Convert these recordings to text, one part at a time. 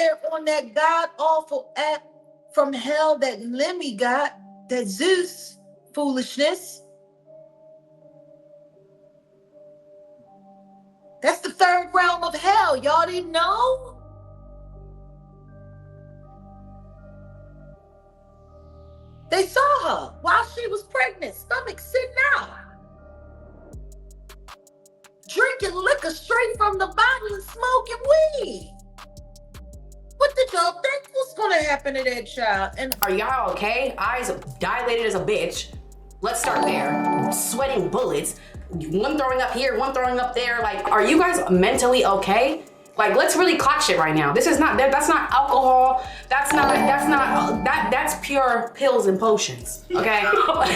there on that god-awful app from hell that Lemmy got, that Zeus foolishness. That's the third realm of hell. Y'all didn't know? They saw her while she was pregnant, stomach sitting out, drinking liquor straight from the bottle and smoking weed. What did y'all think was gonna happen to that child? And are y'all okay? Eyes dilated as a bitch. Let's start there. Sweating bullets. One throwing up here, one throwing up there. Like, are you guys mentally okay? Like, let's really clock shit right now. This is not, that's not alcohol. That's pure pills and potions, okay? I'm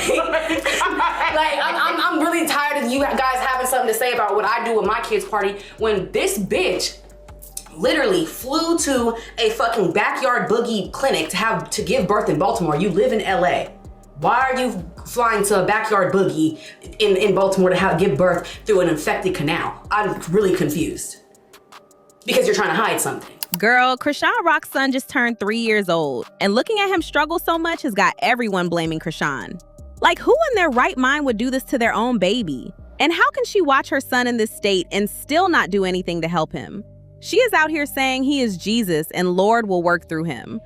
really tired of you guys having something to say about what I do with my kids' party when this bitch literally flew to a fucking backyard boogie clinic to give birth in Baltimore. You live in LA. Why are you flying to a backyard boogie in Baltimore to give birth through an infected canal? I'm really confused. Because you're trying to hide something. Girl, Chrisean Rock's son just turned 3 years old, and looking at him struggle so much has got everyone blaming Chrisean. Like, who in their right mind would do this to their own baby? And how can she watch her son in this state and still not do anything to help him? She is out here saying he is Jesus and Lord will work through him.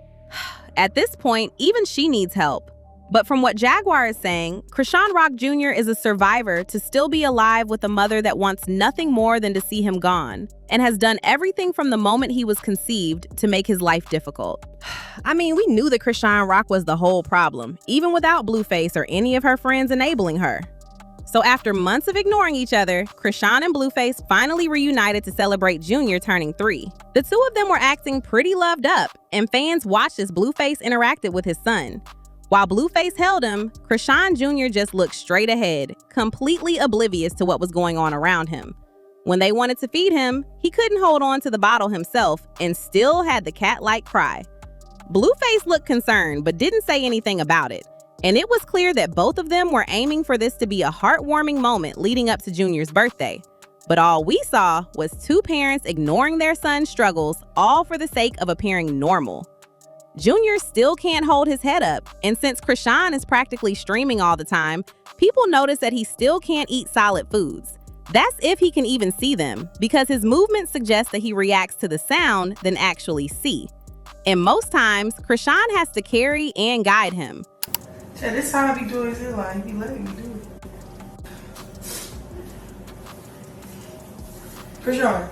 At this point, even she needs help. But from what Jaguar is saying, Chrisean Rock Jr. is a survivor to still be alive with a mother that wants nothing more than to see him gone, and has done everything from the moment he was conceived to make his life difficult. I mean, we knew that Chrisean Rock was the whole problem, even without Blueface or any of her friends enabling her. So after months of ignoring each other, Chrisean and Blueface finally reunited to celebrate Junior turning 3. The two of them were acting pretty loved up, and fans watched as Blueface interacted with his son. While Blueface held him, Chrisean Jr. just looked straight ahead, completely oblivious to what was going on around him. When they wanted to feed him, he couldn't hold on to the bottle himself and still had the cat-like cry. Blueface looked concerned but didn't say anything about it. And it was clear that both of them were aiming for this to be a heartwarming moment leading up to Junior's birthday. But all we saw was two parents ignoring their son's struggles, all for the sake of appearing normal. Junior still can't hold his head up, and since Chrisean is practically streaming all the time, people notice that he still can't eat solid foods. That's if he can even see them, because his movements suggest that he reacts to the sound than actually see. And most times, Chrisean has to carry and guide him. Yeah, this how I be doing his line. He be letting me do it. Chrisean,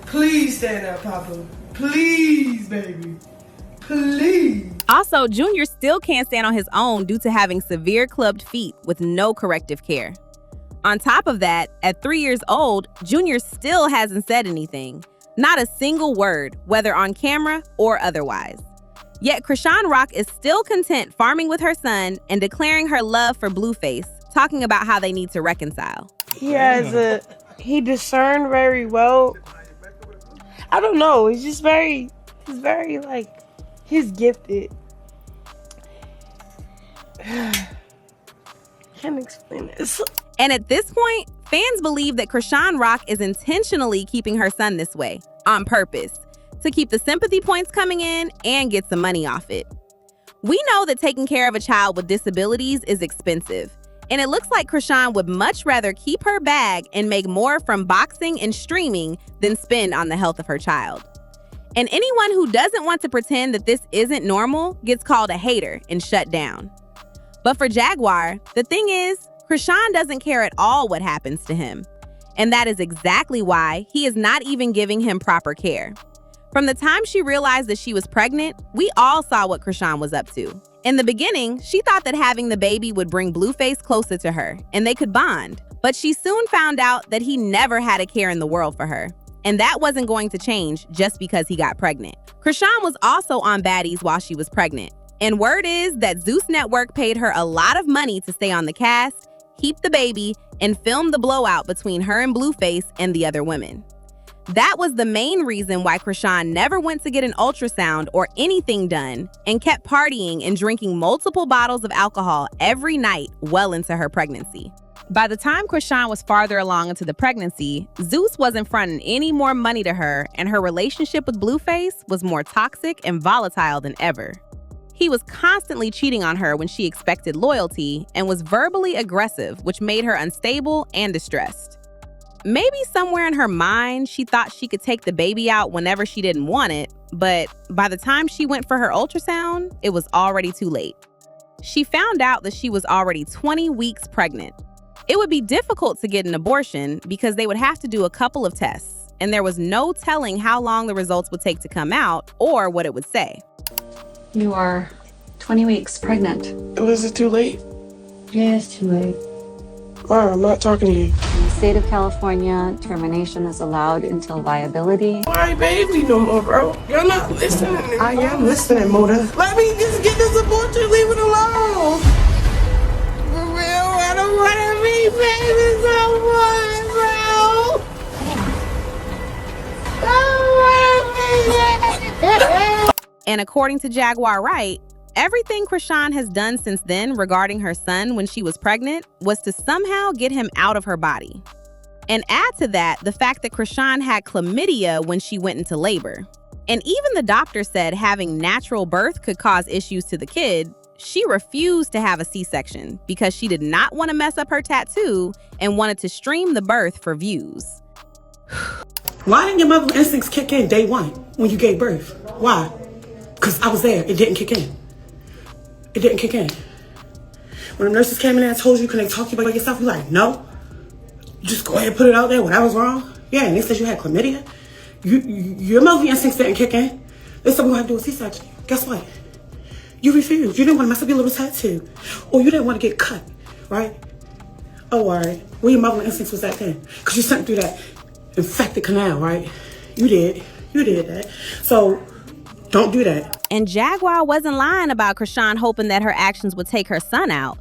please stand up, Papa. Please, baby. Please. Also, Junior still can't stand on his own due to having severe clubbed feet with no corrective care. On top of that, at 3 years old, Junior still hasn't said anything. Not a single word, whether on camera or otherwise. Yet Chrisean Rock is still content farming with her son and declaring her love for Blueface, talking about how they need to reconcile. He discerned very well. I don't know, he's very like, he's gifted. Can't explain this. And at this point, fans believe that Chrisean Rock is intentionally keeping her son this way, on purpose, to keep the sympathy points coming in and get some money off it. We know that taking care of a child with disabilities is expensive, and it looks like Chrisean would much rather keep her bag and make more from boxing and streaming than spend on the health of her child. And anyone who doesn't want to pretend that this isn't normal gets called a hater and shut down. But for Jaguar, the thing is, Chrisean doesn't care at all what happens to him. And that is exactly why he is not even giving him proper care. From the time she realized that she was pregnant, we all saw what Chrisean was up to. In the beginning, she thought that having the baby would bring Blueface closer to her and they could bond. But she soon found out that he never had a care in the world for her. And that wasn't going to change just because he got pregnant. Chrisean was also on baddies while she was pregnant. And word is that Zeus Network paid her a lot of money to stay on the cast, keep the baby, and film the blowout between her and Blueface and the other women. That was the main reason why Chrisean never went to get an ultrasound or anything done and kept partying and drinking multiple bottles of alcohol every night well into her pregnancy. By the time Chrisean was farther along into the pregnancy, Zeus wasn't fronting any more money to her, and her relationship with Blueface was more toxic and volatile than ever. He was constantly cheating on her when she expected loyalty and was verbally aggressive, which made her unstable and distressed. Maybe somewhere in her mind, she thought she could take the baby out whenever she didn't want it, but by the time she went for her ultrasound, it was already too late. She found out that she was already 20 weeks pregnant. It would be difficult to get an abortion because they would have to do a couple of tests, and there was no telling how long the results would take to come out or what it would say. You are 20 weeks pregnant. Was it too late? Yeah, it's too late. Mom, I'm not talking to you. In the state of California, termination is allowed until viability. Why, baby, no more, bro? You're not listening. I am listening, Moda. Let me just get this abortion. Leave it alone. For real, I don't want to be baby so much, bro. I don't want to be. And according to Jaguar Wright, everything Chrisean has done since then regarding her son when she was pregnant was to somehow get him out of her body. And add to that the fact that Chrisean had chlamydia when she went into labor. And even the doctor said having natural birth could cause issues to the kid. She refused to have a C-section because she did not want to mess up her tattoo and wanted to stream the birth for views. Why didn't your mother's instincts kick in day one when you gave birth? Why? Because I was there. It didn't kick in. It didn't kick in. When the nurses came in and told you, can they talk to you about yourself? You're like, no. You just go ahead and put it out there when I was wrong. Yeah, and they said you had chlamydia. Your mother's instincts didn't kick in. They said we had to do a C-section. Guess what? You refused. You didn't want to mess up your little tattoo. Or you didn't want to get cut, right? Oh, all right. Where your mother's instincts was at then? Because you sent through that infected canal, right? You did. You did that. So don't do that. And Jaguar wasn't lying about Chrisean hoping that her actions would take her son out.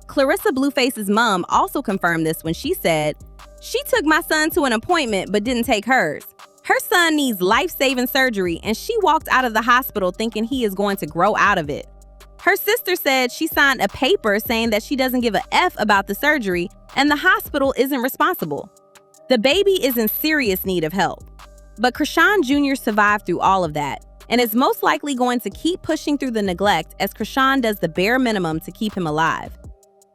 Clarissa Blueface's mom also confirmed this when she said, "She took my son to an appointment but didn't take hers. Her son needs life-saving surgery and she walked out of the hospital thinking he is going to grow out of it." Her sister said she signed a paper saying that she doesn't give a F about the surgery and the hospital isn't responsible. The baby is in serious need of help. But Chrisean Jr. survived through all of that and is most likely going to keep pushing through the neglect as Chrisean does the bare minimum to keep him alive.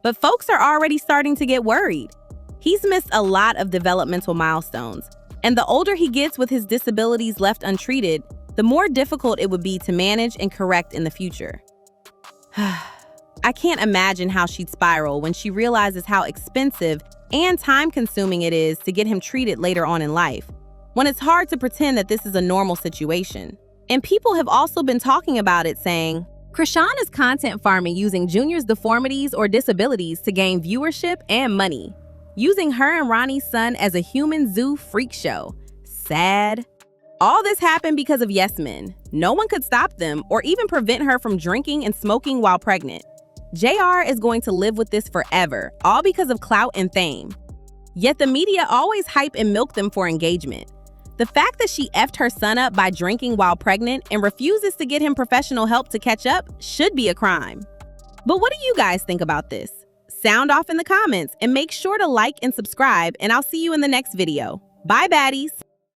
But folks are already starting to get worried. He's missed a lot of developmental milestones, and the older he gets with his disabilities left untreated, the more difficult it would be to manage and correct in the future. I can't imagine how she'd spiral when she realizes how expensive and time-consuming it is to get him treated later on in life, when it's hard to pretend that this is a normal situation. And people have also been talking about it, saying, Chrisean is content farming using Junior's deformities or disabilities to gain viewership and money, using her and Ronnie's son as a human zoo freak show. Sad. All this happened because of yes men. No one could stop them or even prevent her from drinking and smoking while pregnant. JR is going to live with this forever, all because of clout and fame. Yet the media always hype and milk them for engagement. The fact that she effed her son up by drinking while pregnant and refuses to get him professional help to catch up should be a crime. But what do you guys think about this? Sound off in the comments and make sure to like and subscribe, and I'll see you in the next video. Bye, baddies!